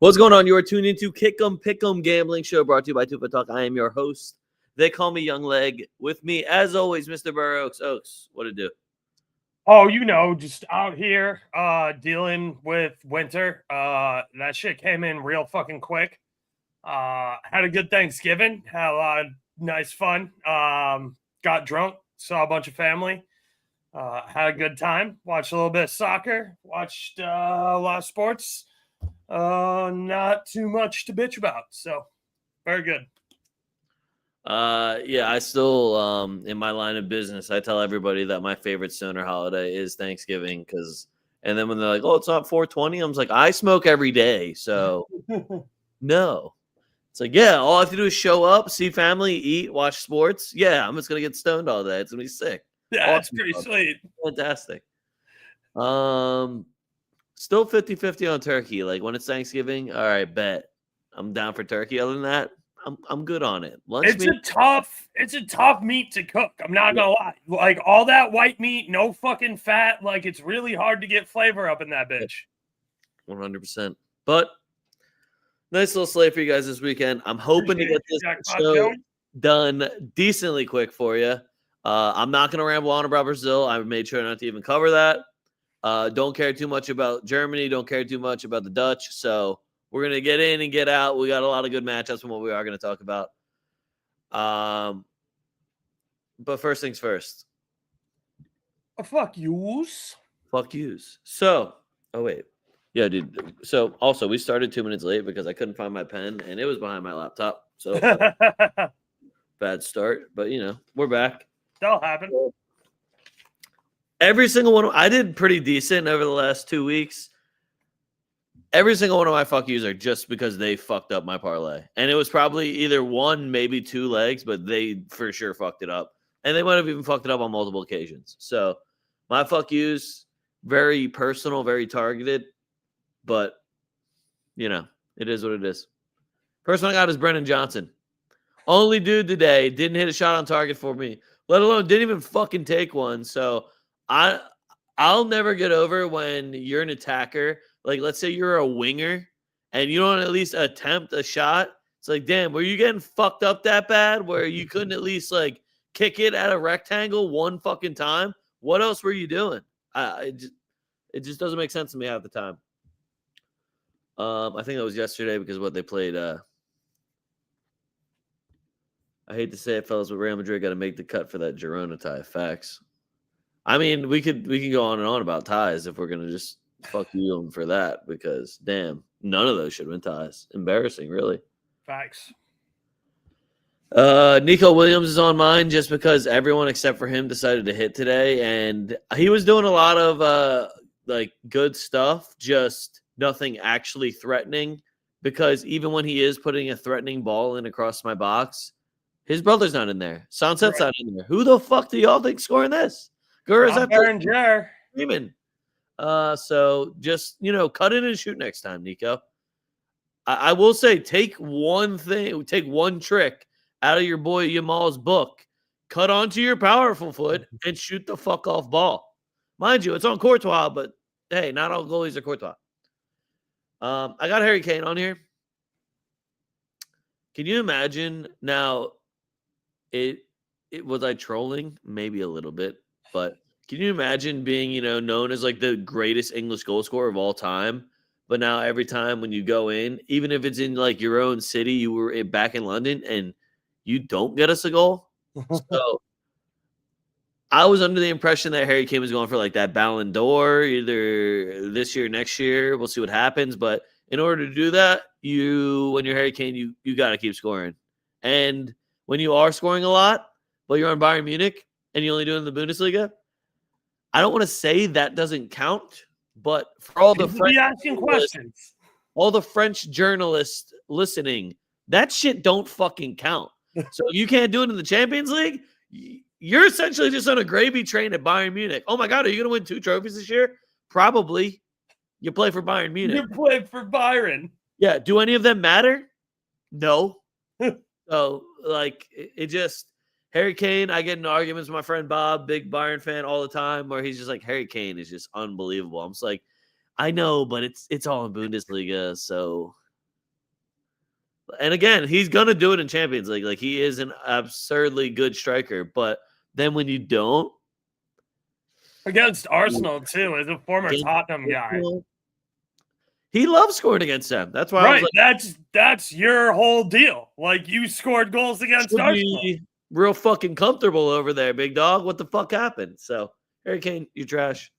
What's going on? You are tuned into Kick'em Pick'em Gambling Show brought to you by TwoFootTalk. I am your host. They call me Young Leg. With me, as always, Mr. BurrOaks. Oaks, what it do? Oh, just out here dealing with winter. That shit came in real fucking quick. Had a good Thanksgiving. Had a lot of nice fun. Got drunk. Saw a bunch of family. Had a good time. Watched a little bit of soccer. Watched a lot of sports. Not too much to bitch about. So, very good. Yeah, I still, in my line of business, I tell everybody that my favorite stoner holiday is Thanksgiving and then when they're like, oh, it's not 420, I'm like, I smoke every day. So, no. It's like, yeah, all I have to do is show up, see family, eat, watch sports. Yeah, I'm just going to get stoned all day. It's going to be sick. Yeah, awesome. It's pretty sweet. Fantastic. Still 50-50 on turkey. Like when it's Thanksgiving, all right, bet. I'm down for turkey. Other than that, I'm good on it. It's a tough meat to cook. I'm not gonna lie. Like all that white meat, no fucking fat. Like it's really hard to get flavor up in that bitch. 100%. But nice little slate for you guys this weekend. I'm hoping to get this show done decently quick for you. I'm not gonna ramble on about Brazil. I made sure not to even cover that. Don't care too much about Germany. Don't care too much about the Dutch. So we're going to get in and get out. We got a lot of good matchups from what we are going to talk about. But first things first. Fuck yous. Fuck yous. So, oh, wait. Yeah, dude. So, also, we started 2 minutes late because I couldn't find my pen, and it was behind my laptop. So, bad start. But, we're back. That'll happen. Every single one. I did pretty decent over the last 2 weeks. Every single one of my fuck yous are just because they fucked up my parlay. And it was probably either one, maybe two legs, but they for sure fucked it up. And they might have even fucked it up on multiple occasions. So my fuck yous, very personal, very targeted. But, it is what it is. First one I got is Brennan Johnson. Only dude today didn't hit a shot on target for me, let alone didn't even fucking take one. So I'll never get over when you're an attacker. Like, let's say you're a winger and you don't at least attempt a shot. It's like, damn, were you getting fucked up that bad where you couldn't at least, like, kick it at a rectangle one fucking time? What else were you doing? It just doesn't make sense to me half the time. I think that was yesterday because what they played. I hate to say it, fellas, but Real Madrid got to make the cut for that Girona tie. Facts. I mean, we can go on and on about ties if we're going to just fuck you for that because, damn, none of those should win ties. Embarrassing, really. Facts. Nico Williams is on mine just because everyone except for him decided to hit today, and he was doing a lot of good stuff, just nothing actually threatening because even when he is putting a threatening ball in across my box, his brother's not in there. Sunset's not in there. Who the fuck do y'all think scoring this? Screaming. So just, cut it and shoot next time, Nico. I will say, take one trick out of your boy Yamal's book. Cut onto your powerful foot and shoot the fuck off ball. Mind you, it's on Courtois, but hey, not all goalies are Courtois. I got Harry Kane on here. Can you imagine now? It was I trolling? Maybe a little bit, but can you imagine being, known as like the greatest English goal scorer of all time? But now every time when you go in, even if it's in like your own city, you were back in London and you don't get us a goal. So I was under the impression that Harry Kane was going for like that Ballon d'Or either this year, next year. We'll see what happens. But in order to do that, when you're Harry Kane, you got to keep scoring. And when you are scoring a lot, but you're on Bayern Munich and you only do it in the Bundesliga, I don't want to say that doesn't count, but for all the French journalists listening, that shit don't fucking count. So you can't do it in the Champions League. You're essentially just on a gravy train at Bayern Munich. Oh my God, are you going to win 2 trophies this year? Probably. You play for Bayern Munich. You play for Bayern. Yeah. Do any of them matter? No. So, it just, Harry Kane, I get in arguments with my friend Bob, big Bayern fan all the time, where he's just like, Harry Kane is just unbelievable. I'm just like, I know, but it's all in Bundesliga, so And again, he's gonna do it in Champions League. Like he is an absurdly good striker, but then when you don't against Arsenal too, as a former Tottenham guy, he loves scoring against them. That's why I was right? like, That's your whole deal. Like you scored goals against should Arsenal. be real fucking comfortable over there, big dog. What the fuck happened? So Harry Kane, you trash.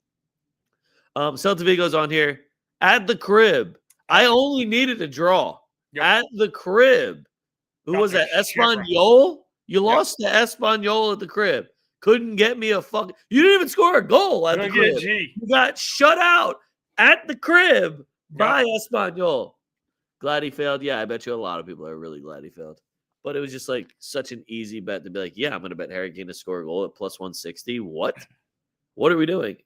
Celta Vigo's on here at the crib. I only needed a draw at the crib. Who was that? Espanyol? You lost to Espanyol at the crib. Couldn't get me a fuck. You didn't even score a goal at the crib. You got shut out at the crib by Espanyol. Glad he failed. Yeah, I bet you a lot of people are really glad he failed. But it was just like such an easy bet to be like, yeah, I'm going to bet Harry Kane to score a goal at plus 160. What? What are we doing?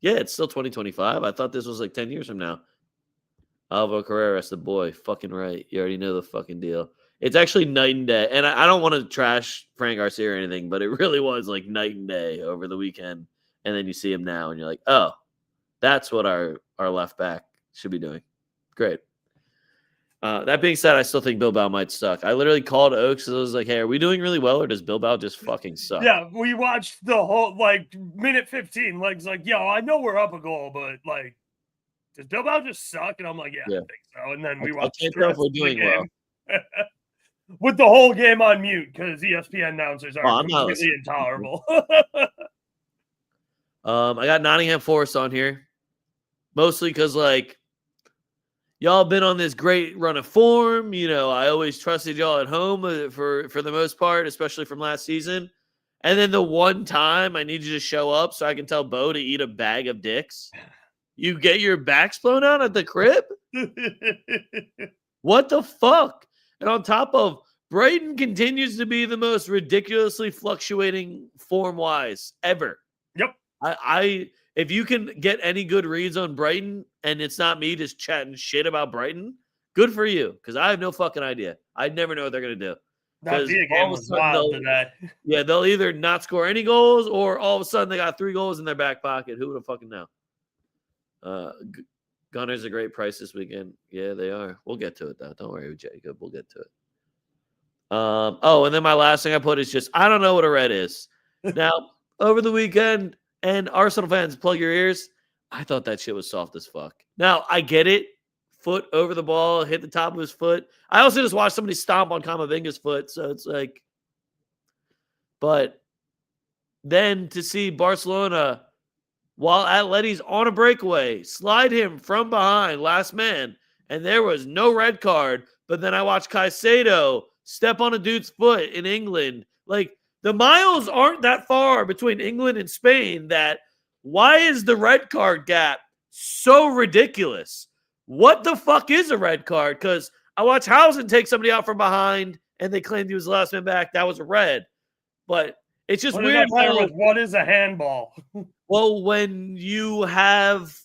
Yeah, it's still 2025. I thought this was like 10 years from now. Alvaro Carreras, the boy. Fucking right. You already know the fucking deal. It's actually night and day. And I don't want to trash Frank Garcia or anything, but it really was like night and day over the weekend. And then you see him now and you're like, oh, that's what our left back should be doing. Great. That being said, I still think Bilbao might suck. I literally called Oaks and I was like, hey, are we doing really well or does Bilbao just fucking suck? Yeah, we watched the whole, like, minute 15. Leg's like, yo, I know we're up a goal, but, like, does Bilbao just suck? And I'm like, yeah, I think so. And then we watched the rest of the game. With the whole game on mute because ESPN announcers are completely intolerable. I got Nottingham Forest on here. Mostly because, like, y'all been on this great run of form. You know, I always trusted y'all at home for the most part, especially from last season. And then the one time I need you to show up so I can tell Bo to eat a bag of dicks. You get your backs blown out at the crib? What the fuck? And on top of, Brighton continues to be the most ridiculously fluctuating form-wise ever. Yep. If you can get any good reads on Brighton, and it's not me just chatting shit about Brighton, good for you, because I have no fucking idea. I never know what they're going to do. That Villa game was wild today. Yeah, they'll either not score any goals, or all of a sudden they got 3 goals in their back pocket. Who would have fucking know? Gunners a great price this weekend. Yeah, they are. We'll get to it, though. Don't worry, Jacob. We'll get to it. And then my last thing I put is just, I don't know what a red is. Now, over the weekend, and Arsenal fans, plug your ears, I thought that shit was soft as fuck. Now, I get it. Foot over the ball, hit the top of his foot. I also just watched somebody stomp on Kamavinga's foot, so it's like, but then to see Barcelona, while Atleti's on a breakaway, slide him from behind, last man, and there was no red card, but then I watched Caicedo step on a dude's foot in England. Like, the miles aren't that far between England and Spain that why is the red card gap so ridiculous? What the fuck is a red card? Because I watched Housen take somebody out from behind and they claimed he was the last man back. That was a red. But it's just weird. What is a handball? Well, when you have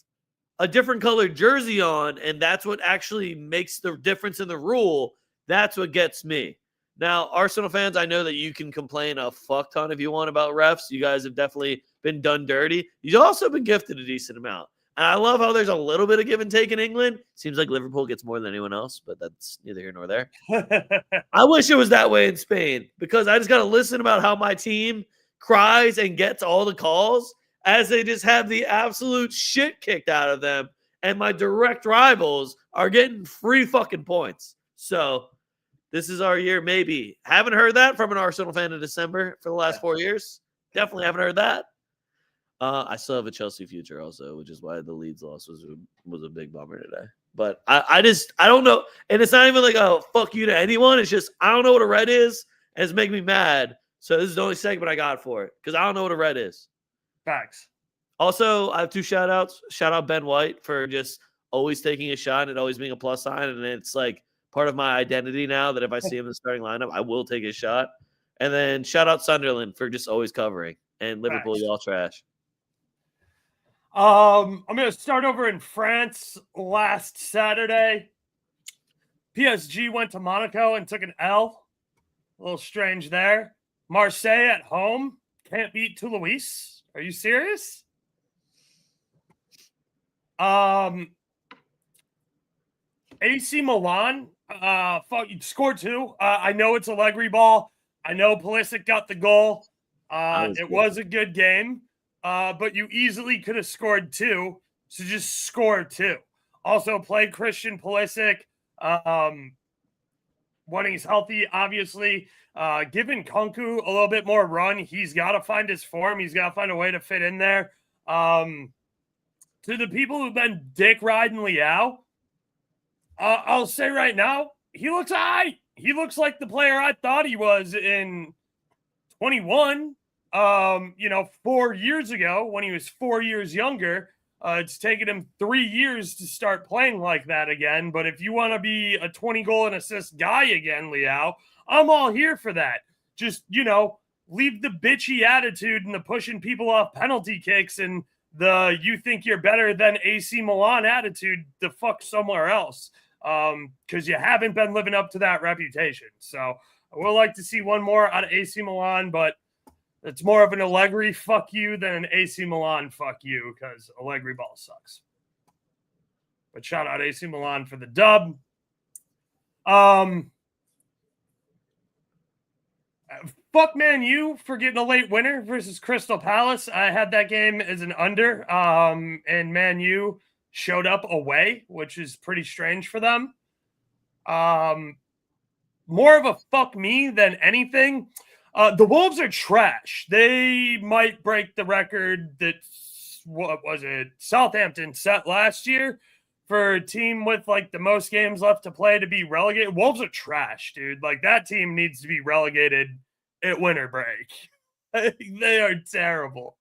a different colored jersey on and that's what actually makes the difference in the rule, that's what gets me. Now, Arsenal fans, I know that you can complain a fuck ton if you want about refs. You guys have definitely been done dirty. You've also been gifted a decent amount. And I love how there's a little bit of give and take in England. Seems like Liverpool gets more than anyone else, but that's neither here nor there. I wish it was that way in Spain because I just got to listen about how my team cries and gets all the calls as they just have the absolute shit kicked out of them. And my direct rivals are getting free fucking points. So this is our year, maybe. Haven't heard that from an Arsenal fan in December for the last 4 years. Definitely haven't heard that. I still have a Chelsea future also, which is why the Leeds loss was a big bummer today. But I don't know. And it's not even like, oh, fuck you to anyone. It's just, I don't know what a red is. And it's making me mad. So this is the only segment I got for it because I don't know what a red is. Facts. Also, I have 2 shout outs. Shout out Ben White for just always taking a shot and always being a plus sign. And it's like part of my identity now that if I see him in the starting lineup, I will take his shot. And then shout out Sunderland for just always covering. And Liverpool, y'all trash. I'm going to start over in France last Saturday. PSG went to Monaco and took an L. A little strange there. Marseille at home. Can't beat Toulouse. Are you serious? AC Milan, scored 2. I know it's a Allegri ball. I know Pulisic got the goal. It was a good game, but you easily could have scored 2, so just score 2. Also, play Christian Pulisic when he's healthy, obviously. Giving Kunku a little bit more run. He's got to find his form. He's got to find a way to fit in there. To the people who've been dick riding Leao, I'll say right now, he looks all right. He looks like the player I thought he was in 21. 4 years ago when he was 4 years younger. It's taken him 3 years to start playing like that again. But if you want to be a 20 goal and assist guy again, Leao, I'm all here for that. Just, leave the bitchy attitude and the pushing people off penalty kicks and the you think you're better than AC Milan attitude the fuck somewhere else. Because you haven't been living up to that reputation. So I would like to see one more out of AC Milan, but it's more of an Allegri fuck you than an AC Milan fuck you because Allegri ball sucks. But shout out AC Milan for the dub. Fuck Man U for getting a late winner versus Crystal Palace. I had that game as an under, and Man U showed up away, which is pretty strange for them. More of a fuck me than anything. The Wolves are trash. They might break the record that, what was it, Southampton set last year for a team with like the most games left to play to be relegated. Wolves are trash, dude. Like that team needs to be relegated at winter break. They are terrible.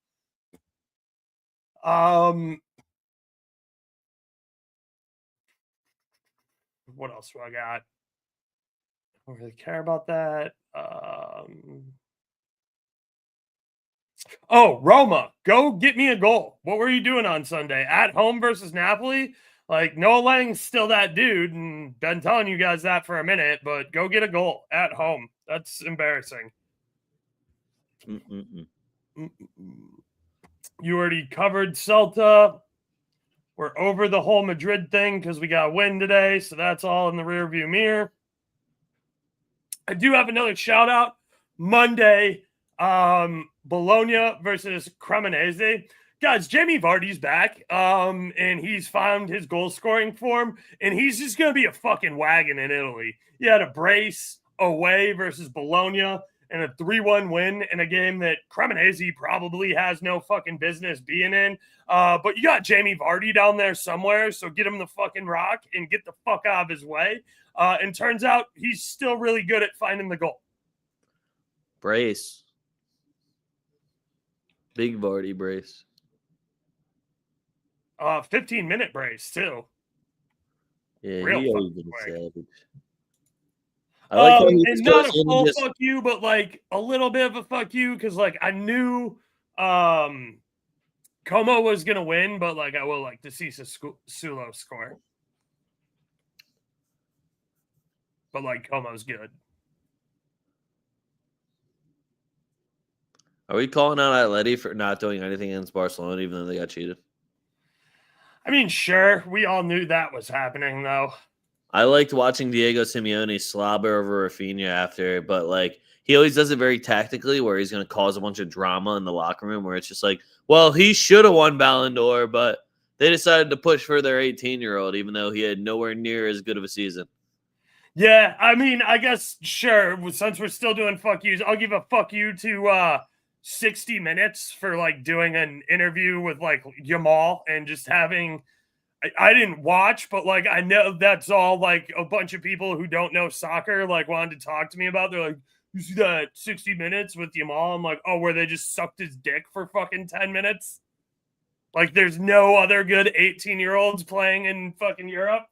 What else do I got? I don't really care about that. Roma, go get me a goal. What were you doing on Sunday? At home versus Napoli? Like, Noah Lang's still that dude, and been telling you guys that for a minute, but go get a goal at home. That's embarrassing. You already covered Celta. We're over the whole Madrid thing because we got a win today, so that's all in the rearview mirror. I do have another shout out. Monday, Bologna versus Cremonese. Guys, Jamie Vardy's back, and he's found his goal scoring form, and he's just going to be a fucking wagon in Italy. He had a brace away versus Bologna and a 3-1 win in a game that Cremonese probably has no fucking business being in. But you got Jamie Vardy down there somewhere, so get him the fucking rock and get the fuck out of his way. And turns out he's still really good at finding the goal. Brace. Big Vardy brace. 15-minute brace, too. Yeah, Real he always been a quick. savage. I like how he and just not goes a in full and just, fuck you, but like a little bit of a fuck you because like I knew Como was gonna win, but like I would like to see Sulo score. But like Como's good. Are we calling out Atleti for not doing anything against Barcelona, even though they got cheated? I mean, sure, we all knew that was happening, though. I liked watching Diego Simeone slobber over Rafinha after, but like he always does it very tactically, where he's going to cause a bunch of drama in the locker room, where it's just like, well, he should have won Ballon d'Or, but they decided to push for their 18-year-old, even though he had nowhere near as good of a season. Yeah, I mean, I guess sure. Since we're still doing fuck yous, I'll give a fuck you to 60 Minutes for like doing an interview with like Yamal and just having. I didn't watch, but like I know that's all like a bunch of people who don't know soccer like wanted to talk to me about. They're like, you see that 60 Minutes with Yamal? I'm like, oh, where they just sucked his dick for fucking 10 minutes? Like there's no other good 18-year-olds playing in fucking Europe?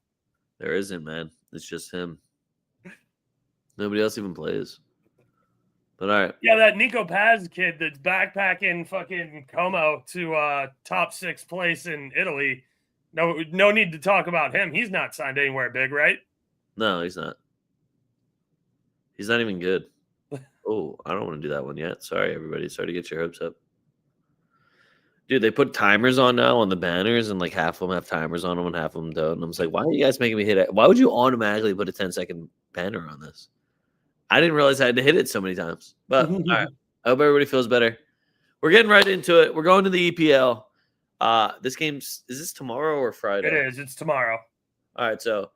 There isn't, man. It's just him. Nobody else even plays. But all right. Yeah, that Nico Paz kid that's backpacking fucking Como to top 6 place in Italy. No need to talk about him. He's not signed anywhere big, right? No, he's not. He's not even good. Oh, I don't want to do that one yet. Sorry, everybody. Sorry to get your hopes up. Dude, they put timers on now on the banners, and like half of them have timers on them and half of them don't. And I'm just like, why are you guys making me hit it? Why would you automatically put a 10-second banner on this? I didn't realize I had to hit it so many times. But all right, I hope everybody feels better. We're getting right into it. We're going to the EPL. Is this tomorrow or Friday? It is. It's tomorrow. All right, so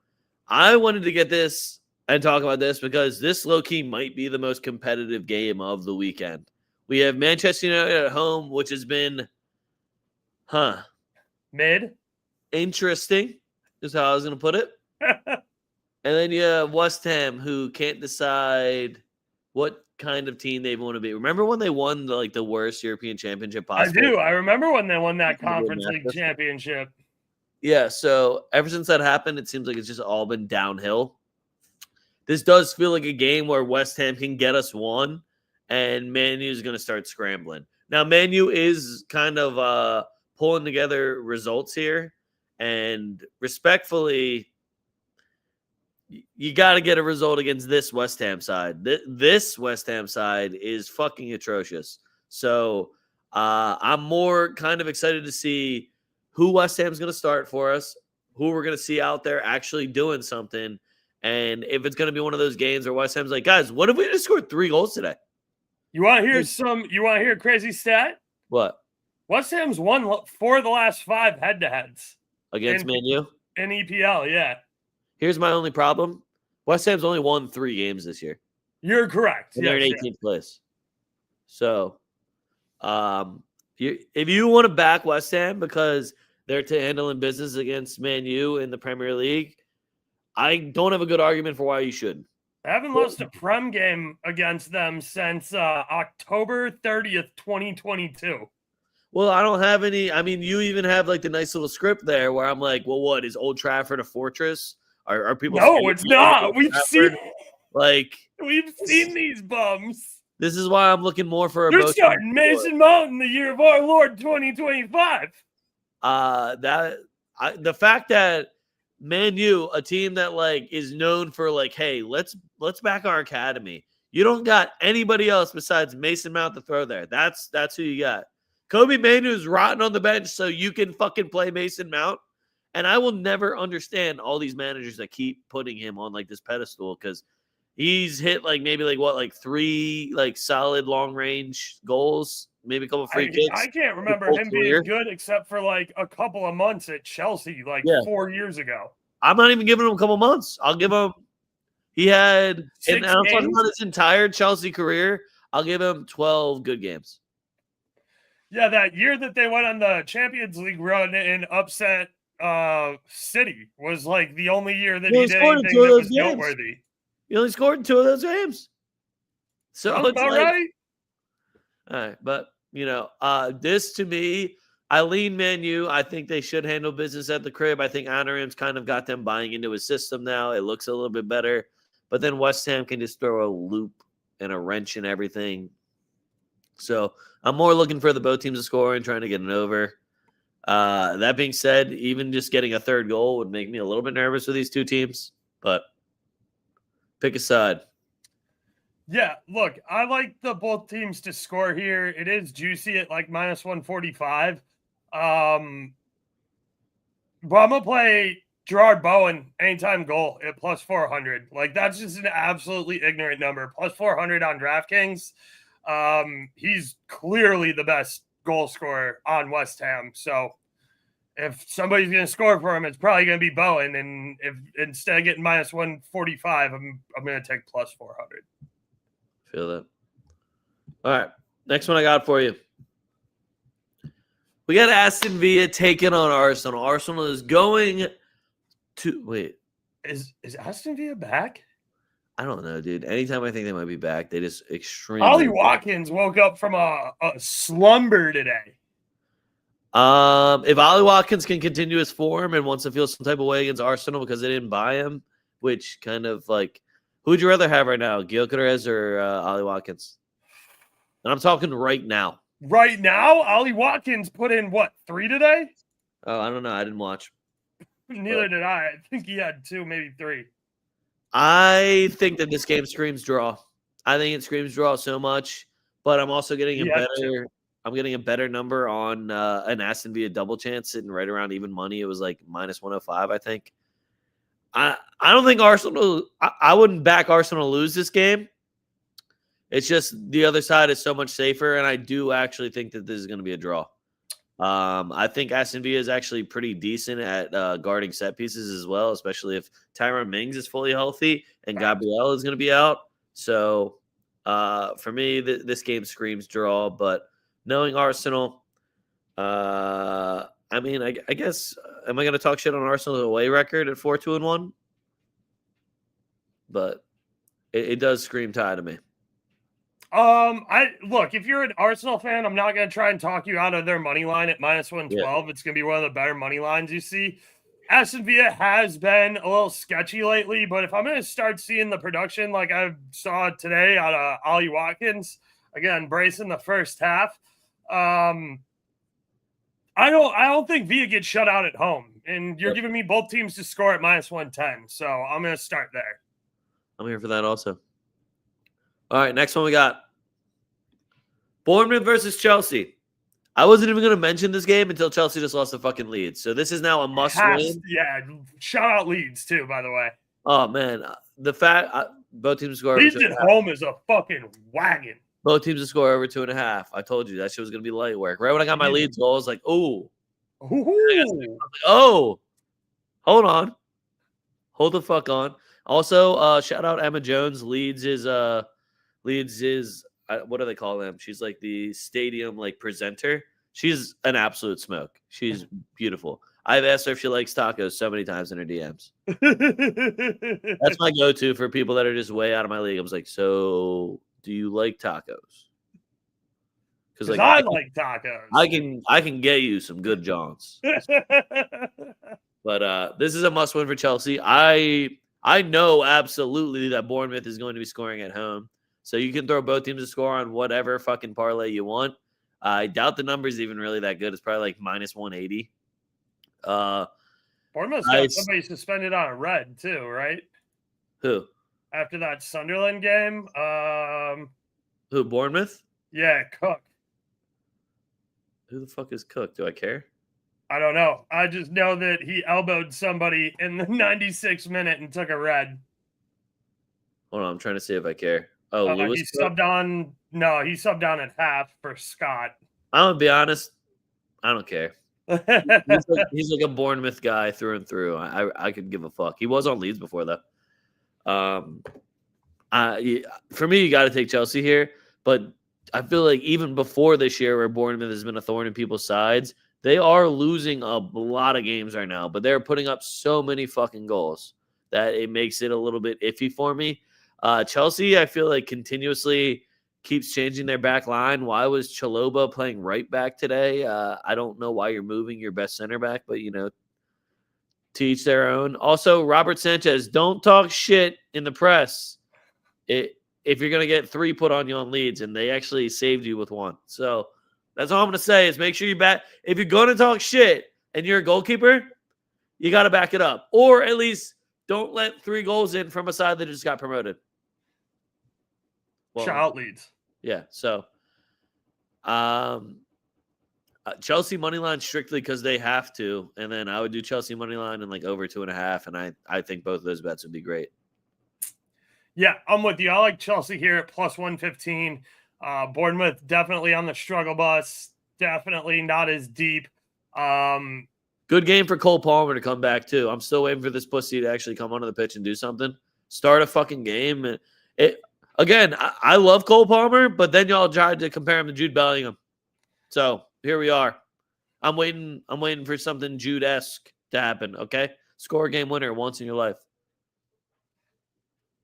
I wanted to get this and talk about this because this low-key might be the most competitive game of the weekend. We have Manchester United at home, which has been Mid. interesting is how I was going to put it. And then you have West Ham, who can't decide what kind of team they want to be. Remember when they won the worst European championship possible? I do. I remember when they won that Conference League championship. Yeah, so ever since that happened, it seems like it's just all been downhill. This does feel like a game where West Ham can get us one, and Man U is going to start scrambling. Now, Man U is kind of pulling together results here, and respectfully, you got to get a result against this West Ham side. This West Ham side is fucking atrocious. So I'm more kind of excited to see who West Ham's going to start for us, who we're going to see out there actually doing something, and if it's going to be one of those games where West Ham's like, guys, what if we just scored 3 goals today? You want to hear You want to hear a crazy stat? What? West Ham's won 4 of the last 5 head-to-heads Against Man U? In EPL, yeah. Here's my only problem. West Ham's only won 3 games this year. You're correct. And they're in 18th place. So, if you want to back West Ham because they're handling business against Man U in the Premier League, I don't have a good argument for why you shouldn't. I haven't lost a Prem game against them since October 30th, 2022. Well, I don't have any. I mean, you even have the nice little script there where I'm like, well, what is Old Trafford a fortress? Are people? No, it's not. We've seen these bums. This is why I'm looking more for a. You're starting Mason Mount in the year of our Lord 2025. The fact that Man U, a team that is known for hey, let's back our academy. You don't got anybody else besides Mason Mount to throw there. That's who you got. Kobe Manu's rotting on the bench so you can fucking play Mason Mount. And I will never understand all these managers that keep putting him on this pedestal because he's hit maybe 3 solid long range goals, maybe a couple free kicks. I can't remember him being good except for a couple of months at Chelsea 4 years ago. I'm not even giving him a couple months. I'll give him. He had, and I'm talking about his entire Chelsea career. I'll give him 12 good games. Yeah, that year that they went on the Champions League run and upset City was the only year that he did anything that was noteworthy. He only scored in 2 of those games. So it's right. All right, but this to me, I lean Man U. I think they should handle business at the crib. I think Anarim's kind of got them buying into his system now. It looks a little bit better. But then West Ham can just throw a loop and a wrench and everything. So I'm more looking for the both teams to score and trying to get it over. That being said, even just getting a 3rd goal would make me a little bit nervous with these 2 teams. But pick a side. Yeah, look, I like the both teams to score here. It is juicy at minus 145. But I'm going to play Gerard Bowen anytime goal at plus 400. That's just an absolutely ignorant number. Plus 400 on DraftKings. He's clearly the best goal scorer on West Ham. So if somebody's going to score for him, it's probably going to be Bowen. And if instead of getting minus 145, I'm going to take plus 400. Feel that. All right. Next one I got for you. We got Aston Villa taking on Arsenal. Arsenal is going to wait. Is Aston Villa back? I don't know, dude. Anytime I think they might be back, they just extremely. Ollie Watkins woke up from a slumber today. If Ollie Watkins can continue his form and wants to feel some type of way against Arsenal because they didn't buy him, which kind of who would you rather have right now, Gyökeres or Ollie Watkins? And I'm talking right now. Right now, Ollie Watkins put in 3 today? Oh, I don't know. I didn't watch. Neither did I. I think he had 2, maybe 3. I think that this game screams draw. I think it screams draw so much, but I'm also getting a better. I'm getting a better number on an Aston Villa double chance sitting right around even money. It was like minus 105, I think. I don't think Arsenal. I wouldn't back Arsenal to lose this game. It's just the other side is so much safer, and I do actually think that this is going to be a draw. I think Aston Villa is actually pretty decent at guarding set pieces as well, especially if Tyrone Mings is fully healthy and Gabriel is going to be out. So for me, this game screams draw. But knowing Arsenal, I mean, I guess, am I going to talk shit on Arsenal's away record at 4-2-1? But it does scream tie to me. I look, if you're an Arsenal fan, I'm not going to try and talk you out of their money line at minus 112. It's going to be one of the better money lines you see. Aston Villa has been a little sketchy lately, but if I'm going to start seeing the production like I saw today out of Ollie Watkins, again, bracing the first half, I don't think Villa gets shut out at home. And you're giving me both teams to score at minus 110. So I'm going to start there. I'm here for that also. All right, next one we got Bournemouth versus Chelsea. I wasn't even going to mention this game until Chelsea just lost the fucking Leeds. So this is now a must-win. Yeah, shout out Leeds too, by the way. Oh man, the fact both teams score. Leeds at home is a fucking wagon. Both teams to score over 2.5. I told you that shit was going to be light work. Right when I got my Leeds goal, I was like, "Oh, oh, hold on, hold the fuck on." Also, shout out Emma Jones. Leeds is what do they call them? She's like the stadium presenter. She's an absolute smoke. She's beautiful. I've asked her if she likes tacos so many times in her DMs. That's my go-to for people that are just way out of my league. I was like, so do you like tacos? Because I like tacos. I can get you some good Johns. But this is a must-win for Chelsea. I know absolutely that Bournemouth is going to be scoring at home. So you can throw both teams to score on whatever fucking parlay you want. I doubt the number is even really that good. It's probably like minus 180. Bournemouth's got somebody suspended on a red too, right? Who? After that Sunderland game. Who, Bournemouth? Yeah, Cook. Who the fuck is Cook? Do I care? I don't know. I just know that he elbowed somebody in the 96th minute and took a red. Hold on, I'm trying to see if I care. Oh, Lewis he subbed on. No, he subbed on at half for Scott. I'm gonna be honest. I don't care. he's like a Bournemouth guy through and through. I could give a fuck. He was on Leeds before though. For me, you got to take Chelsea here. But I feel like even before this year, where Bournemouth has been a thorn in people's sides, they are losing a lot of games right now. But they're putting up so many fucking goals that it makes it a little bit iffy for me. Chelsea, I feel like continuously keeps changing their back line. Why was Chalobah playing right back today? I don't know why you're moving your best center back, but, to each their own. Also, Robert Sanchez, don't talk shit in the press if you're going to get 3 put on you on Leeds, and they actually saved you with 1. So that's all I'm going to say is make sure you back. If you're going to talk shit and you're a goalkeeper, you got to back it up. Or at least don't let 3 goals in from a side that just got promoted. Shout out Leeds. Yeah, so Chelsea money line strictly because they have to, and then I would do Chelsea money line and over 2.5, and I think both of those bets would be great. Yeah, I'm with you. I like Chelsea here at plus 115. Bournemouth definitely on the struggle bus. Definitely not as deep. Good game for Cole Palmer to come back too. I'm still waiting for this pussy to actually come onto the pitch and do something. Start a fucking game. Again, I love Cole Palmer, but then y'all tried to compare him to Jude Bellingham. So here we are. I'm waiting for something Jude-esque to happen, okay? Score a game winner once in your life.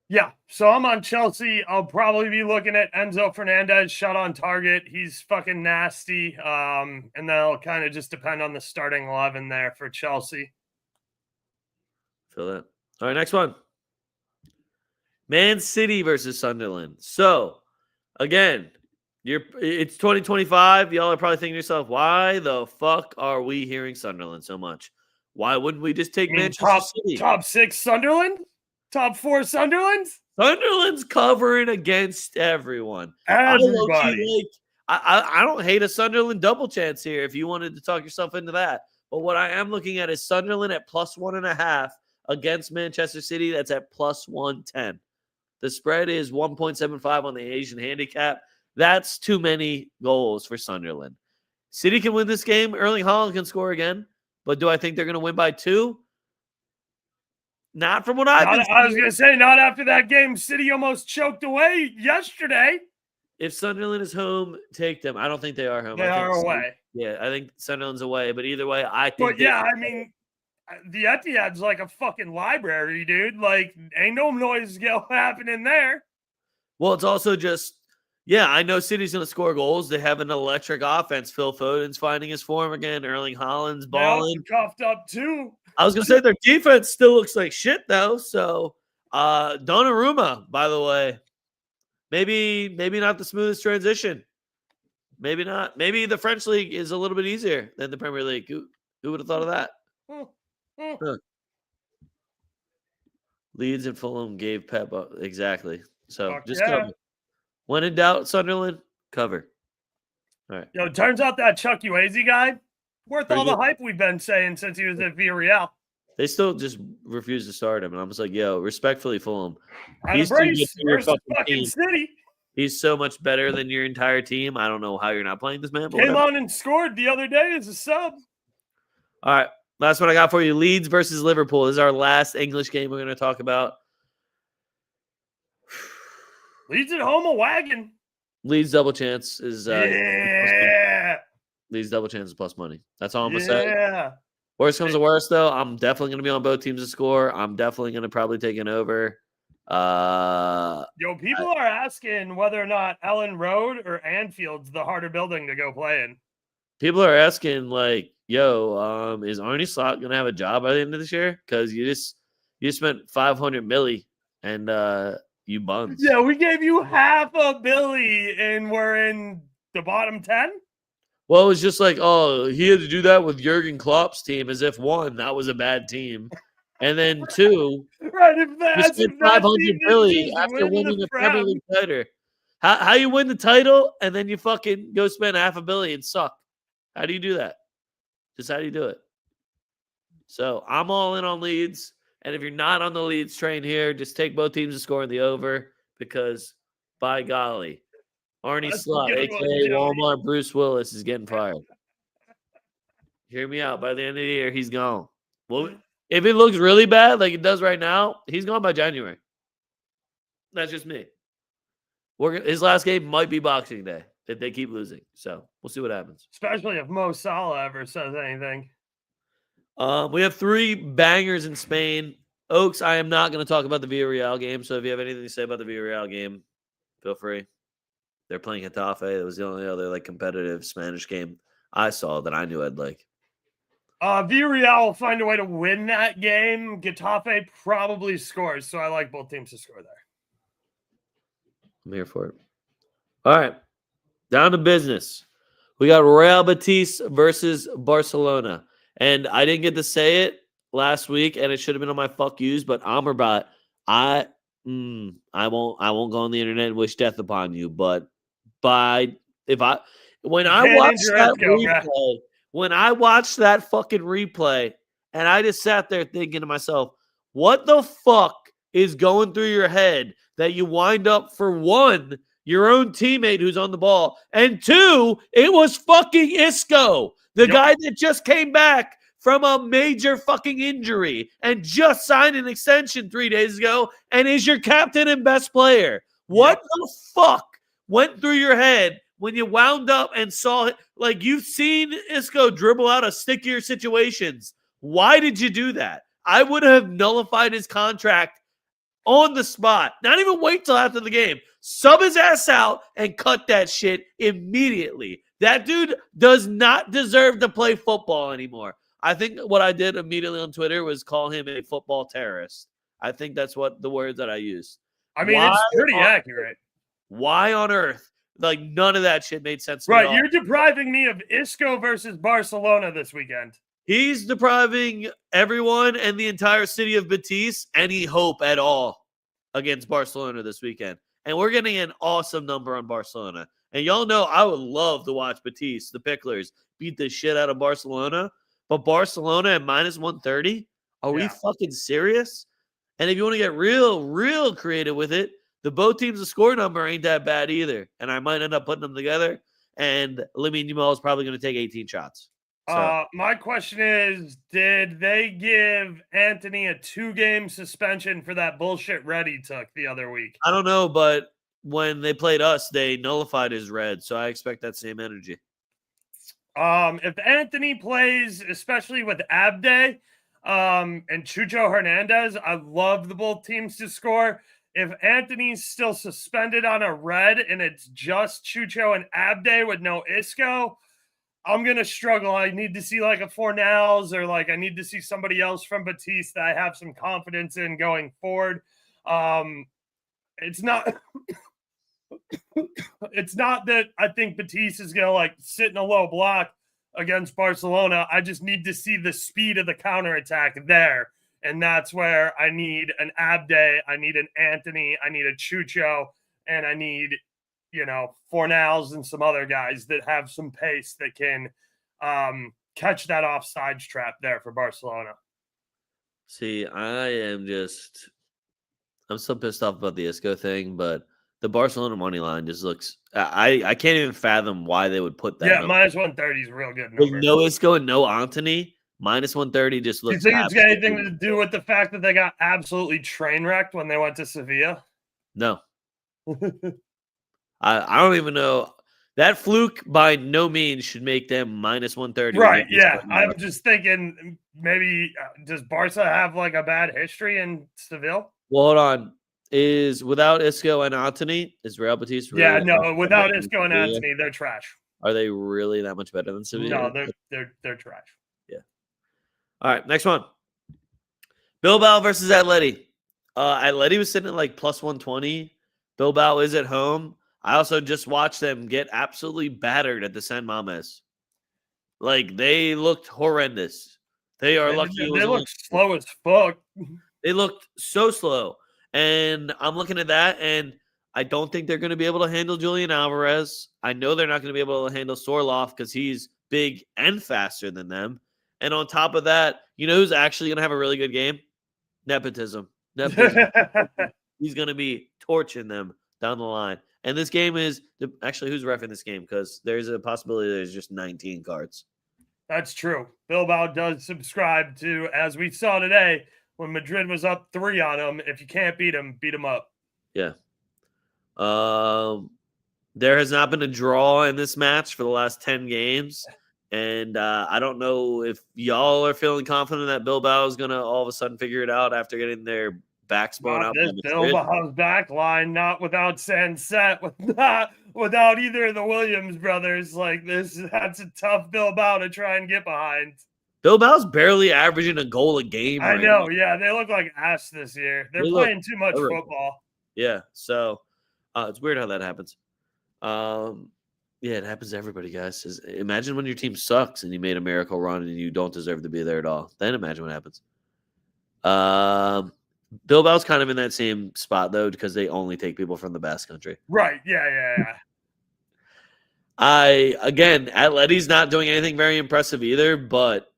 Yeah, so I'm on Chelsea. I'll probably be looking at Enzo Fernandez shot on target. He's fucking nasty. And that'll kind of just depend on the starting 11 there for Chelsea. Feel that. All right, next one. Man City versus Sunderland. So, again, it's 2025. Y'all are probably thinking to yourself, why the fuck are we hearing Sunderland so much? Why wouldn't we just take Manchester City? Top 6 Sunderland? Top 4 Sunderland? Sunderland's covering against everyone. Everybody. I don't hate a Sunderland double chance here if you wanted to talk yourself into that. But what I am looking at is Sunderland at +1.5 against Manchester City. That's at +110. The spread is 1.75 on the Asian handicap. That's too many goals for Sunderland. City can win this game. Erling Haaland can score again. But do I think they're going to win by 2? Not from what I've been seeing. I was going to say, not after that game. City almost choked away yesterday. If Sunderland is home, take them. I don't think they are home. They are away. Yeah, I think Sunderland's away. But either way, I think. But yeah, I mean, the Etihad's like a fucking library, dude. Like, ain't no noise happening there. Well, it's also just, yeah, I know City's going to score goals. They have an electric offense. Phil Foden's finding his form again. Erling Haaland's balling. Cuffed up too. I was going to say their defense still looks like shit, though. So, Donnarumma, by the way, maybe not the smoothest transition. Maybe not. Maybe the French league is a little bit easier than the Premier League. Who would have thought of that? Huh. Leeds and Fulham gave Pep up. Exactly. So just cover. When in doubt, Sunderland, cover. All right. Yo, turns out that Chuck Ueze guy, worth all the hype we've been saying since he was at Villarreal. They still just refuse to start him. And I'm just like, yo, respectfully, Fulham. He's fucking City. He's so much better than your entire team. I don't know how you're not playing this man. Came on and scored the other day as a sub. All right. Last one I got for you. Leeds versus Liverpool. This is our last English game we're going to talk about. Leeds at home, a wagon. Leeds double chance is Leeds double chance is plus money. That's all I'm going to say. Yeah. Worst comes to worst, though, I'm definitely going to be on both teams to score. I'm definitely going to probably take an over. People are asking whether or not Ellen Road or Anfield's the harder building to go play in. People are asking, like, yo, is Arnie Slot going to have a job by the end of this year? Because you spent $500 million and you buns. Yeah, we gave you $500 million and we're in the bottom 10? Well, it was just like, oh, he had to do that with Jurgen Klopp's team as if, 1, that was a bad team. And then 2, right, if that's you spent $500 million after winning the Premier League title. How you win the title and then you fucking go spend $500 million and suck? How do you do that? Just how do you do it? So I'm all in on Leeds. And if you're not on the Leeds train here, just take both teams to score in the over because, by golly, Arnie Slot, a.k.a. Walmart Bruce Willis, is getting fired. Hear me out. By the end of the year, he's gone. Well, if it looks really bad like it does right now, he's gone by January. That's just me. His last game might be Boxing Day if they keep losing. So we'll see what happens. Especially if Mo Salah ever says anything. We have 3 bangers in Spain. Oaks, I am not going to talk about the Villarreal game. So if you have anything to say about the Villarreal game, feel free. They're playing Getafe. That was the only other competitive Spanish game I saw that I knew I'd like. Villarreal will find a way to win that game. Getafe probably scores, so I like both teams to score there. I'm here for it. All right. Down to business. We got Real Betis versus Barcelona. And I didn't get to say it last week, and it should have been on my fuck yous, but Amrabat, I won't go on the internet and wish death upon you, but when I watched that fucking replay, and I just sat there thinking to myself, what the fuck is going through your head that you wind up, for 1, your own teammate who's on the ball, and 2, it was fucking Isco, the guy that just came back from a major fucking injury and just signed an extension 3 days ago and is your captain and best player. What the fuck went through your head when you wound up and saw it? Like, you've seen Isco dribble out of stickier situations. Why did you do that? I would have nullified his contract on the spot. Not even wait till after the game. Sub his ass out and cut that shit immediately. That dude does not deserve to play football anymore. I think what I did immediately on Twitter was call him a football terrorist. I think that's what the words that I used. I mean, it's pretty accurate. Why on earth? Like, none of that shit made sense to me. Right, you're depriving me of Isco versus Barcelona this weekend. He's depriving everyone and the entire city of Betis any hope at all against Barcelona this weekend. And we're getting an awesome number on Barcelona. And y'all know I would love to watch Betis, the Picklers, beat the shit out of Barcelona. But Barcelona at minus 130? Are we fucking serious? And if you want to get real creative with it, the both teams' score number ain't that bad either. And I might end up putting them together. And Lamine Yamal is probably going to take 18 shots. So. My question is, did they give Anthony a 2-game suspension for that bullshit red he took the other week? I don't know, but when they played us, they nullified his red. So I expect that same energy. If Anthony plays, especially with Abde and Chucho Hernandez, I love the both teams to score. If Anthony's still suspended on a red and it's just Chucho and Abde with no Isco, I'm going to struggle. I need to see like a Fornals or like I need to see somebody else from Betis that I have some confidence in going forward. It's not it's not that I think Betis is going to like sit in a low block against Barcelona. I just need to see the speed of the counterattack there. And that's where I need an Abde, I need an Anthony, I need a Chucho, and I need Fornals and some other guys that have some pace that can catch that offsides trap there for Barcelona. See, I'm so pissed off about the Isco thing, but the Barcelona money line just looks. I can't even fathom why they would put that. Yeah, minus 130 is a real good number. With no Isco and no Anthony, minus 130 just looks. Do you think it's got anything to do with the fact that they got absolutely train wrecked when they went to Sevilla? No. I don't even know. That fluke by no means should make them minus 130. Right, yeah. I'm just thinking maybe does Barca have like a bad history in Seville? Well, hold on. Is without Isco and Anthony, is Real Betis really? Yeah, no, without Isco and Anthony, they're trash. Are they really that much better than Sevilla? No, they're trash. Yeah. All right, next one. Bilbao versus Atleti. Atleti was sitting at like plus 120. Bilbao is at home. I also just watched them get absolutely battered at the San Mames. Like, they looked horrendous. They are lucky. They look slow as fuck. They looked so slow. And I'm looking at that, and I don't think they're going to be able to handle Julian Alvarez. I know they're not going to be able to handle Sorloth because he's big and faster than them. And on top of that, you know who's actually going to have a really good game? Nepotism. He's going to be torching them down the line. And this game is actually who's reffing this game because there's a possibility there's just 19 cards. That's true. Bilbao does subscribe to, as we saw today, when Madrid was up 3 on them. If you can't beat them up. Yeah. There has not been a draw in this match for the last 10 games. And I don't know if y'all are feeling confident that Bilbao is going to all of a sudden figure it out after getting their back spun out. This Bilbao's back line, not without Sanset, without either of the Williams brothers. Like that's a tough Bilbao to try and get behind. Bilbao's barely averaging a goal a game. I know, yeah. They look like ass this year. They're playing too much football. Yeah, so it's weird how that happens. Yeah, it happens to everybody, guys. Imagine when your team sucks and you made a miracle run and you don't deserve to be there at all. Then imagine what happens. Bilbao's kind of in that same spot, though, because they only take people from the Basque Country. Right, yeah. Again, Atleti's not doing anything very impressive either, but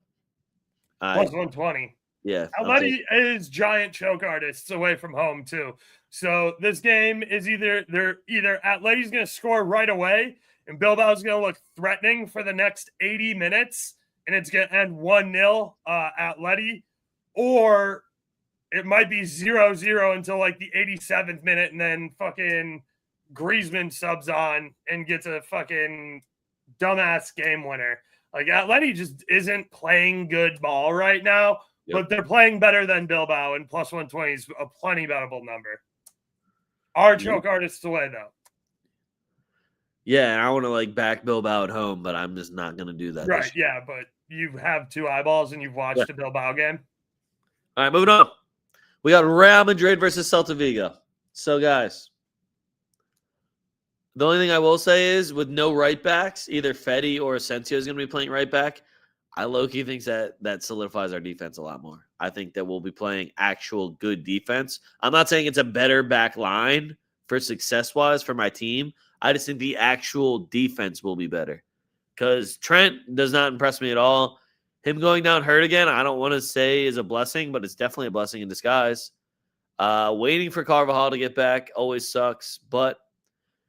plus 120. Yeah. Atleti is giant choke artists away from home, too. So this game is either Atleti's going to score right away and Bilbao's going to look threatening for the next 80 minutes and it's going to end 1-0 Atleti, or it might be 0-0 until like the 87th minute and then fucking Griezmann subs on and gets a fucking dumbass game winner. Like Atleti just isn't playing good ball right now, but they're playing better than Bilbao, and plus 120 is a plenty bettable number. Our choke artists away, though. Yeah, I want to like back Bilbao at home, but I'm just not going to do that. Right, yeah, but you have 2 eyeballs and you've watched the Bilbao game. All right, moving on. We got Real Madrid versus Celta Vigo. So, guys, the only thing I will say is with no right backs, either Fetty or Asensio is going to be playing right back. I low-key think that solidifies our defense a lot more. I think that we'll be playing actual good defense. I'm not saying it's a better back line for success-wise for my team. I just think the actual defense will be better because Trent does not impress me at all. Him going down hurt again, I don't want to say is a blessing, but it's definitely a blessing in disguise. Waiting for Carvajal to get back always sucks, but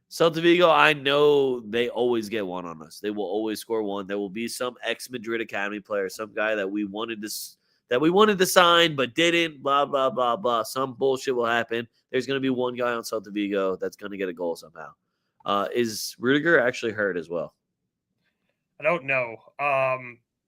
Celta Vigo, I know they always get one on us. They will always score one. There will be some ex-Madrid Academy player, some guy that we wanted to sign but didn't. Blah blah blah blah. Some bullshit will happen. There's going to be one guy on Celta Vigo that's going to get a goal somehow. Is Rudiger actually hurt as well? I don't know.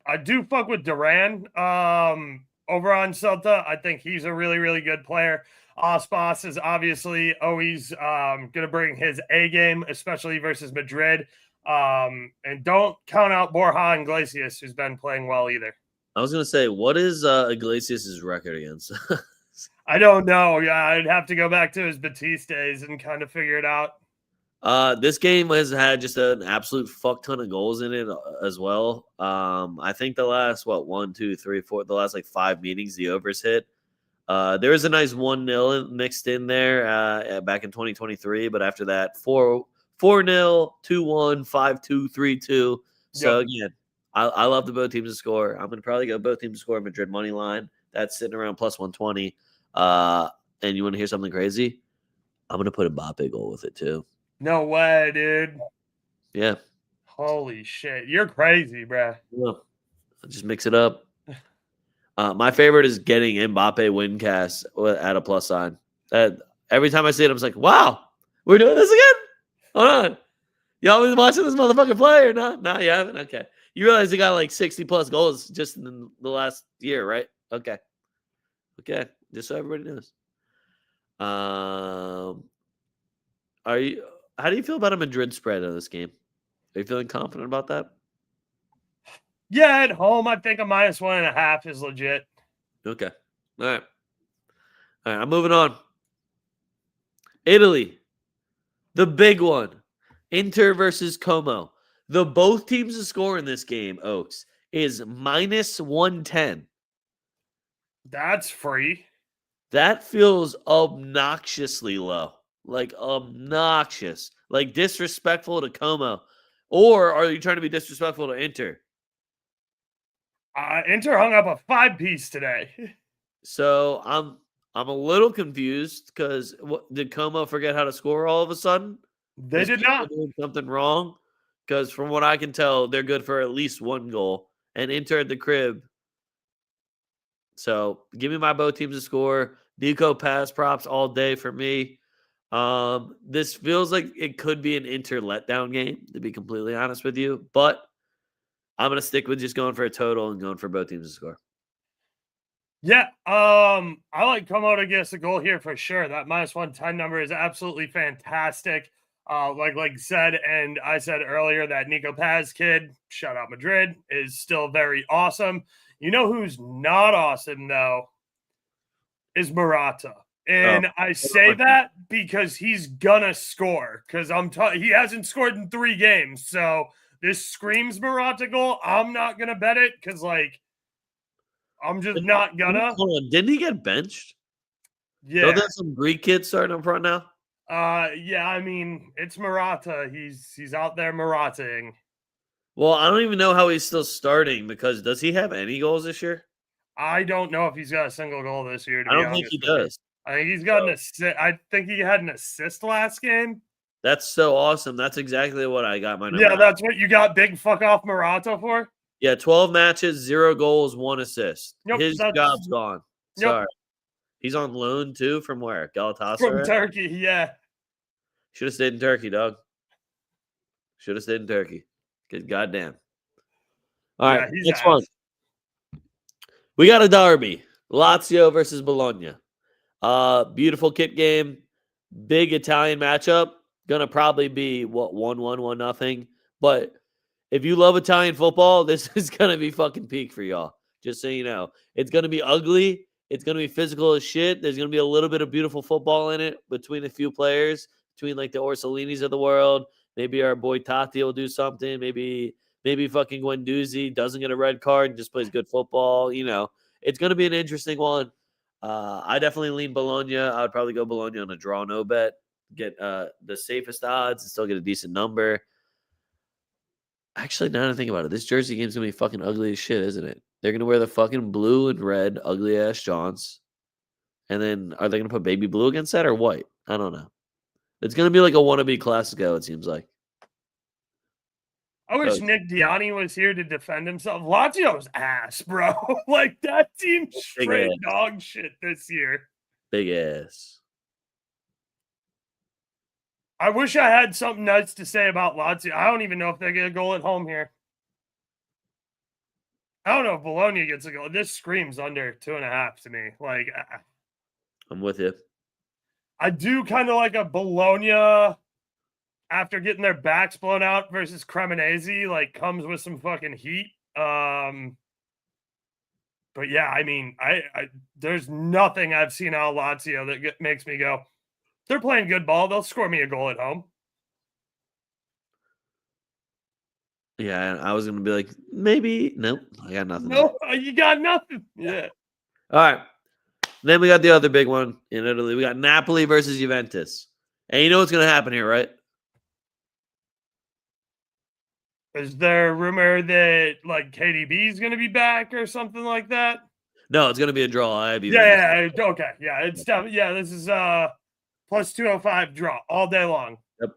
I do fuck with Duran over on Celta. I think he's a really, really good player. Aspas is obviously always going to bring his A game, especially versus Madrid. And don't count out Borja Iglesias, who's been playing well either. I was going to say, what is Iglesias' record against? I don't know. Yeah, I'd have to go back to his Batiste days and kind of figure it out. This game has had just an absolute fuck ton of goals in it as well. I think the last, 1, 2, 3, 4, the last like 5 meetings, the overs hit. There was a nice 1-0 mixed in there back in 2023, but after that, 4-0, 2-1, 5-2, 3-2. So again, I love the both teams to score. I'm gonna probably go both teams to score Madrid money line. That's sitting around plus 120. And you want to hear something crazy? I'm gonna put a Mbappe goal with it too. No way, dude. Yeah. Holy shit, you're crazy, bruh. Yeah. I'll just mix it up. My favorite is getting Mbappe win cast at a plus sign. Every time I see it, I'm just like, wow, we're doing this again? Hold on. Y'all been watching this motherfucker play or not? No, you haven't? Okay. You realize he got like 60 plus goals just in the last year, right? Okay. Okay. Just so everybody knows. How do you feel about a Madrid spread in this game? Are you feeling confident about that? Yeah, at home, I think a -1.5 is legit. Okay. All right. I'm moving on. Italy. The big one. Inter versus Como. The both teams to score in this game, Oaks, is -110. That's free. That feels obnoxiously low. Like obnoxious. Like disrespectful to Como. Or are you trying to be disrespectful to Inter? Inter hung up a 5-piece today. So I'm a little confused because did Como forget how to score all of a sudden? They did not. Doing something wrong because from what I can tell, they're good for at least 1 goal and Inter at the crib. So give me my both teams to score. Nico pass props all day for me. This feels like it could be an Inter letdown game, to be completely honest with you, but I'm going to stick with just going for a total and going for both teams to score. Yeah, I like Como to get us a goal here for sure. That -110 number is absolutely fantastic. Like said, and I said earlier that Nico Paz kid, shout out Madrid, is still very awesome. You know who's not awesome though? Is Morata. And I say that because he's gonna score. Because he hasn't scored in 3 games. So this screams Morata goal. I'm not gonna bet it because I'm just not gonna. Hold on. Didn't he get benched? Yeah. Don't there's some Greek kids starting up front now? Yeah, I mean, it's Morata. He's out there Morataing. Well, I don't even know how he's still starting because does he have any goals this year? I don't know if he's got a single goal this year. I don't think he does. I think he's got an assist. I think he had an assist last game. That's so awesome. That's exactly what I got my number. Yeah, that's what you got big fuck off Morata for? Yeah, 12 matches, 0 goals, 1 assist. Yep, his job's gone. Yep. Sorry. He's on loan too from where? Galatasaray? From Turkey, yeah. Should have stayed in Turkey, dog. Should have stayed in Turkey. Good goddamn. All right, next one. We got a derby. Lazio versus Bologna. Beautiful kit game. Big Italian matchup. Gonna probably be 1-1, 1-0. But if you love Italian football, this is gonna be fucking peak for y'all. Just so you know. It's gonna be ugly. It's gonna be physical as shit. There's gonna be a little bit of beautiful football in it between a few players, between like the Orsolinis of the world. Maybe our boy Tati will do something. Maybe fucking Guendouzi doesn't get a red card and just plays good football. You know, it's gonna be an interesting one. I definitely lean Bologna. I would probably go Bologna on a draw no bet. get the safest odds and still get a decent number. Actually, now that I think about it, this jersey game's gonna be fucking ugly as shit, isn't it? They're gonna wear the fucking blue and red ugly ass Johns, and then are they gonna put baby blue against that or white? I don't know. It's gonna be like a wannabe Classico. It seems like. I wish Nick Diani was here to defend himself. Lazio's ass, bro. Like that team's straight dog shit this year. Big ass. I wish I had something nice to say about Lazio. I don't even know if they get a goal at home here. I don't know if Bologna gets a goal. This screams under 2.5 to me. Like, I'm with you. I do kind of like a Bologna after getting their backs blown out versus Cremonese. Like, comes with some fucking heat. But yeah, I mean, I there's nothing I've seen out of Lazio that makes me go, they're playing good ball. They'll score me a goal at home. Yeah, I was going to be like, maybe. Nope, I got nothing. No, you got nothing. Yeah. All right. Then we got the other big one in Italy. We got Napoli versus Juventus. And you know what's going to happen here, right? Is there a rumor that, like, KDB is going to be back or something like that? No, it's going to be a draw. Okay. Yeah, it's definitely, yeah, this is plus 205 draw all day long. Yep.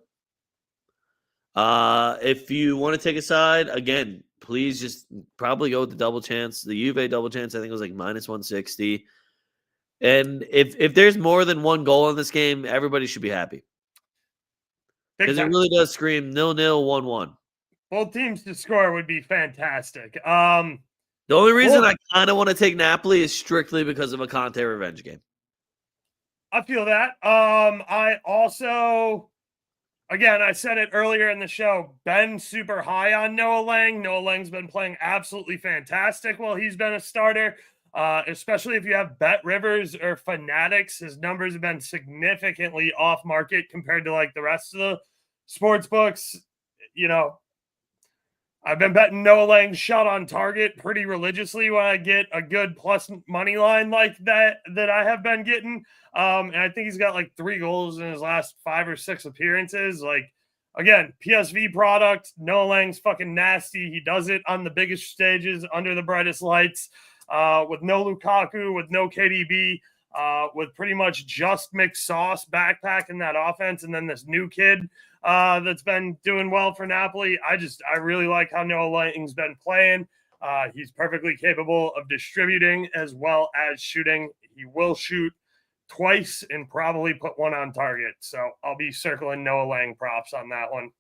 If you want to take a side, again, please just probably go with the double chance. The Juve double chance, I think, was like minus 160. And if there's more than one goal in this game, everybody should be happy. Because it really does scream 0-0, 1-1. Both teams to score would be fantastic. The only reason I kind of want to take Napoli is strictly because of a Conte revenge game. I feel that. I also, again, I said it earlier in the show, been super high on Noah Lang. Noah Lang's been playing absolutely fantastic while he's been a starter, especially if you have Bet Rivers or Fanatics. His numbers have been significantly off market compared to like the rest of the sports books. You know, I've been betting Noah Lang's shot on target pretty religiously when I get a good plus money line like that I have been getting. And I think he's got like 3 goals in his last 5 or 6 appearances. Like, again, PSV product. Noah Lang's fucking nasty. He does it on the biggest stages under the brightest lights, with no Lukaku, with no KDB, with pretty much just mixed sauce backpack in that offense. And then this new kid that's been doing well for Napoli. I really like how Noah Lang's been playing. He's perfectly capable of distributing as well as shooting. He will shoot twice and probably put 1 on target. So I'll be circling Noah Lang props on that one.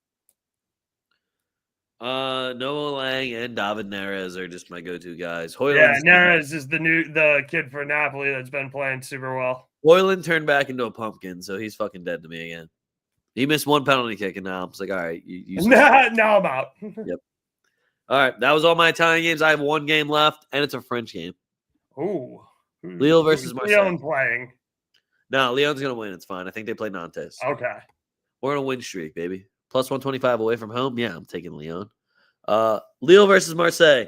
Noah Lang and David Neres are just my go-to guys. Neres is the kid for Napoli that's been playing super well. Hoyland turned back into a pumpkin, so he's fucking dead to me again. He missed 1 penalty kick, and now I'm just like, all right, now I'm out. Yep. All right, that was all my Italian games. I have 1 game left, and it's a French game. Ooh. Lille versus Marseille. Leon playing. No, Leon's going to win. It's fine. I think they play Nantes. Okay. We're on a win streak, baby. Plus 125 away from home. Yeah, I'm taking Leon. Lille versus Marseille.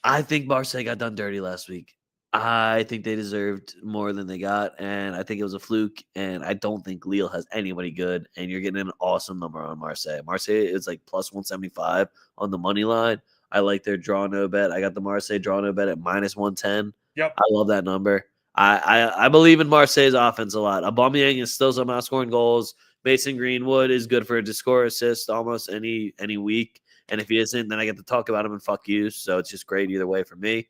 I think Marseille got done dirty last week. I think they deserved more than they got, and I think it was a fluke, and I don't think Lille has anybody good, and you're getting an awesome number on Marseille. Marseille is like plus 175 on the money line. I like their draw no bet. I got the Marseille draw no bet at minus 110. Yep. I love that number. I believe in Marseille's offense a lot. Aubameyang is still somehow scoring goals. Mason Greenwood is good for to score assist almost any week. And if he isn't, then I get to talk about him and fuck you. So it's just great either way for me.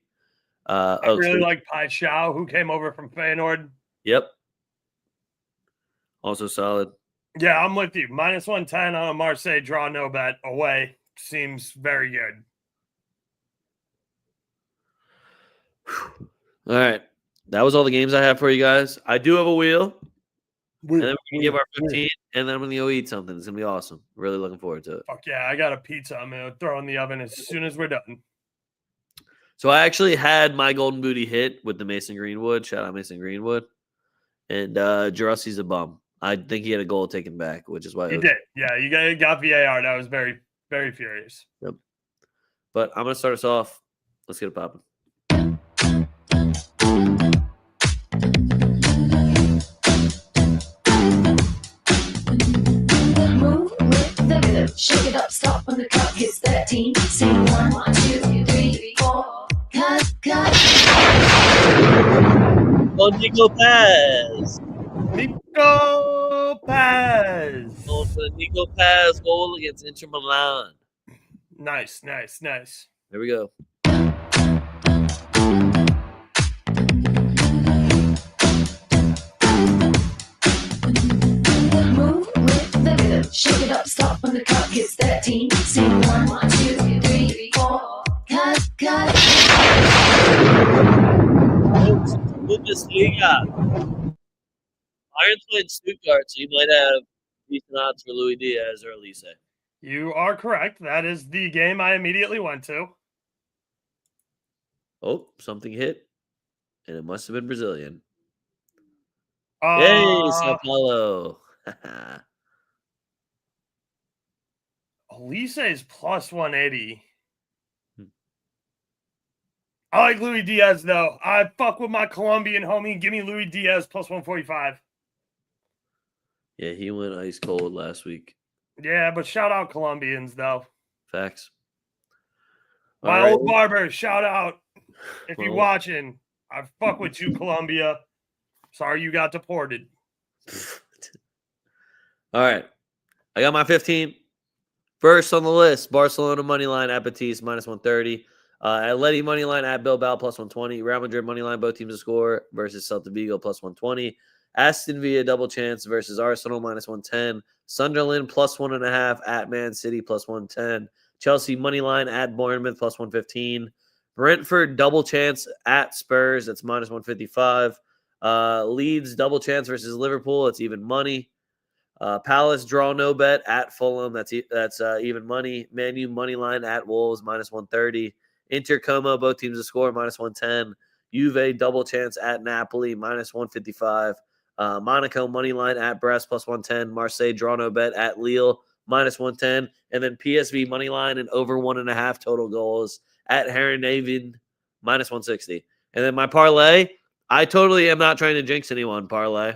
I really like Pai Xiao, who came over from Feyenoord. Yep. Also solid. Yeah, I'm with you. Minus 110 on a Marseille draw no bet away seems very good. All right. That was all the games I have for you guys. I do have a wheel. And then we're going to give our 15, and then I'm going to go eat something. It's going to be awesome. Really looking forward to it. Fuck yeah. I got a pizza I'm going to throw in the oven as soon as we're done. So I actually had my golden booty hit with the Mason Greenwood. Shout out Mason Greenwood. And Jurassi's a bum. I think he had a goal taken back, which is why he did. Yeah, you got VAR. That was very, very furious. Yep. But I'm going to start us off. Let's get it popping. clock, it's 13. Sing 1, 2, 3, 4. Cut. Oh, Nico Paz. Nico Paz. Going for the Nico Paz goal against Inter Milan. Nice. Here we go. Move with the rhythm. Shake it up, stop when the clock, it's 13. Sing 1, 2, 3, 4. Cut. Bundesliga. Bayern's playing Stuttgart, so you might have decent odds for Luis Diaz or Elise. You are correct. That is the game I immediately went to. Oh, something hit, and it must have been Brazilian. Yay, Sao Paulo. Elise is plus 180. I like Luis Diaz, though. I fuck with my Colombian homie. Give me Luis Diaz plus 145. Yeah, he went ice cold last week. Yeah, but shout out Colombians, though. Facts. My old barber, shout out. If you're Well- watching, I fuck with you, Colombia. Sorry you got deported. All right. I got my 15. First on the list, Barcelona money line at Betis minus 130. Atleti money line at Bilbao plus 120. Real Madrid money line, both teams to score versus Celta Vigo plus 120. Aston Villa double chance versus Arsenal minus 110. Sunderland plus 1.5 at Man City plus 110. Chelsea money line at Bournemouth plus 115. Brentford double chance at Spurs. That's minus 155. Leeds double chance versus Liverpool. It's even money. Palace draw no bet at Fulham. That's even money. Man U money line at Wolves minus 130. Inter Como both teams to score minus 110. Juve double chance at Napoli minus 155. Monaco money line at Brest plus 110. Marseille draw no bet at Lille minus 110. And then PSV money line and over 1.5 total goals at Herenhaven minus 160. And then my parlay, I totally am not trying to jinx anyone. Parlay.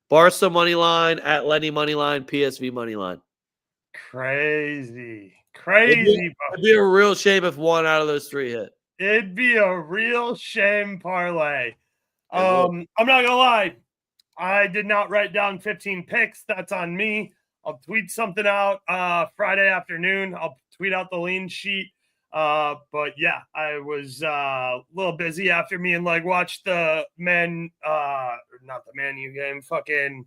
Barca money line, Atleti money line, PSV money line. Crazy. It'd be a real shame if one out of those three hit. It'd be a real shame parlay. would. I'm not gonna lie. I did not write down 15 picks. That's on me. I'll tweet something out Friday afternoon. I'll tweet out the lean sheet. But yeah, I was a little busy after me and watched the not the Man U game, fucking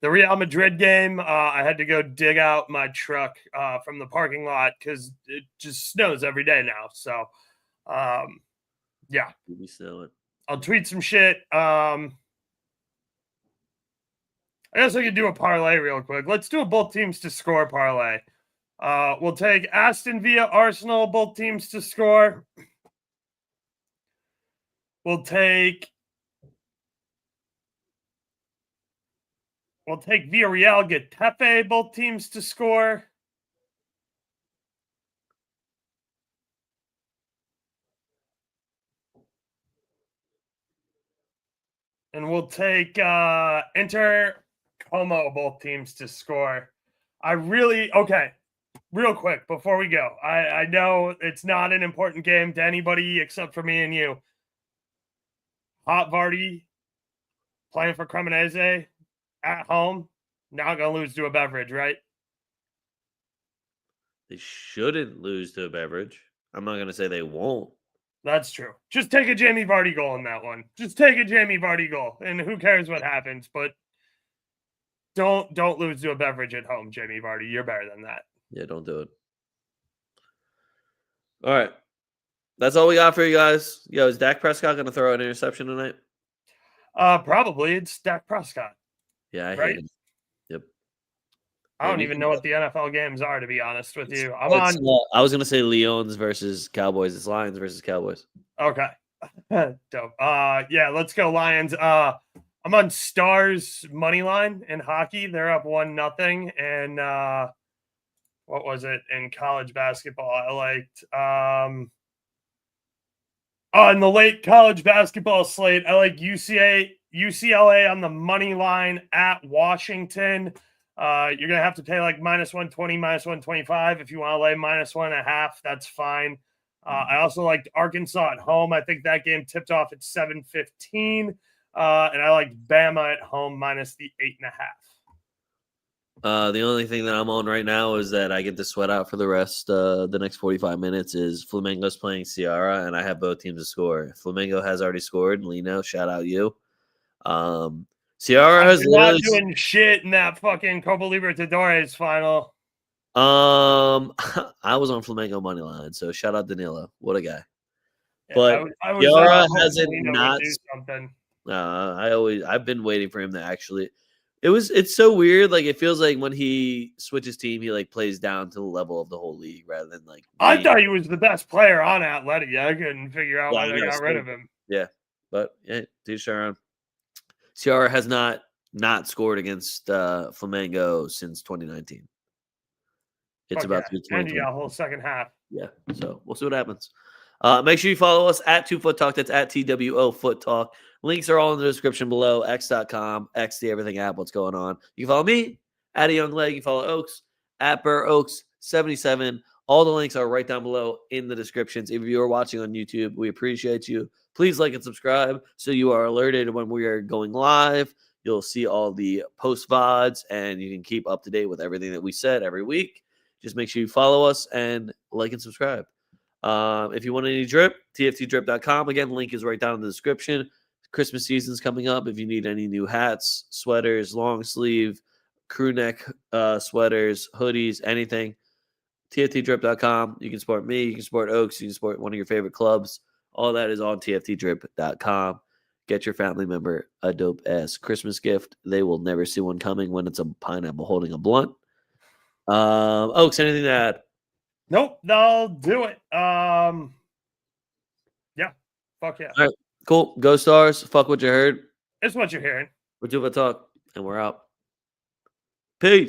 the Real Madrid game. I had to go dig out my truck from the parking lot because it just snows every day now. So yeah, Be snowing. I'll tweet some shit. I guess I could do a parlay real quick. Let's do a both teams to score parlay. We'll take Aston Villa, Arsenal, both teams to score. We'll take Villarreal, Getafe, both teams to score. And we'll take Inter Como, both teams to score. Okay, real quick before we go. I know it's not an important game to anybody except for me and you. Hot Vardy playing for Cremonese at home, not going to lose to a beverage, right? They shouldn't lose to a beverage. I'm not going to say they won't. That's true. Just take a Jamie Vardy goal in that one. Just take a Jamie Vardy goal, and who cares what happens? But don't lose to a beverage at home, Jamie Vardy. You're better than that. Yeah, don't do it. All right. That's all we got for you guys. Yo, is Dak Prescott going to throw an interception tonight? Probably. It's Dak Prescott. Yeah, I Right? hate him. Yep. I don't Maybe even he know does. what the NFL games are, to be honest with you. I was going to say Leons versus Cowboys. It's Lions versus Cowboys. Okay. Dope. Yeah, let's go Lions. I'm on Stars money line in hockey. They're up 1-0. And what was it in college basketball? I liked in the late college basketball slate, I like UCLA on the money line at Washington. You're gonna have to pay like -120, -125 if you want to lay -1.5. That's fine. I also liked Arkansas at home. I think that game tipped off at 7:15, and I liked Bama at home minus the 8.5. The only thing that I'm on right now is that I get to sweat out for the rest. The next 45 minutes is Flamengo's playing Ciara, and I have both teams to score. Flamengo has already scored. Lino, shout out you. Ciara has You're not literally. doing shit in that fucking Copa Libertadores final. I was on Flamengo money line, so shout out Danilo. What a guy. Yeah, But I was Ciara hoping hasn't Lino would not. do something. I've been waiting for him to actually. It's so weird. Like it feels like when he switches team, he like plays down to the level of the whole league rather than like. I thought he was the best player on Atleti. I couldn't figure out why Yeah, they no, got rid of him. Yeah, but yeah, Sharon. Ciara has not scored against Flamengo since 2019. It's Fuck about yeah. to be And you 2020. got a whole second half. Yeah, so we'll see what happens. Make sure you follow us at 2FootTalk. That's at TWO_FootTalk. Links are all in the description below. X.com, X the Everything app. What's going on? You can follow me at a young leg. You can follow Oaks at BurrOaks77. All the links are right down below in the descriptions. If you are watching on YouTube, we appreciate you. Please like and subscribe so you are alerted when we are going live. You'll see all the post VODs and you can keep up to date with everything that we said every week. Just make sure you follow us and like and subscribe. If you want any drip, tftdrip.com. Again, link is right down in the description. Christmas season's coming up. If you need any new hats, sweaters, long sleeve, crew neck sweaters, hoodies, anything, tftdrip.com. You can support me. You can support Oaks. You can support one of your favorite clubs. All that is on tftdrip.com. Get your family member a dope-ass Christmas gift. They will never see one coming when it's a pineapple holding a blunt. Oaks, anything to add? Nope, they'll do it. Yeah. Fuck yeah. All right, cool. Go Stars. Fuck what you heard. It's what you're hearing. We're TwoFootTalk, and we're out. Peace.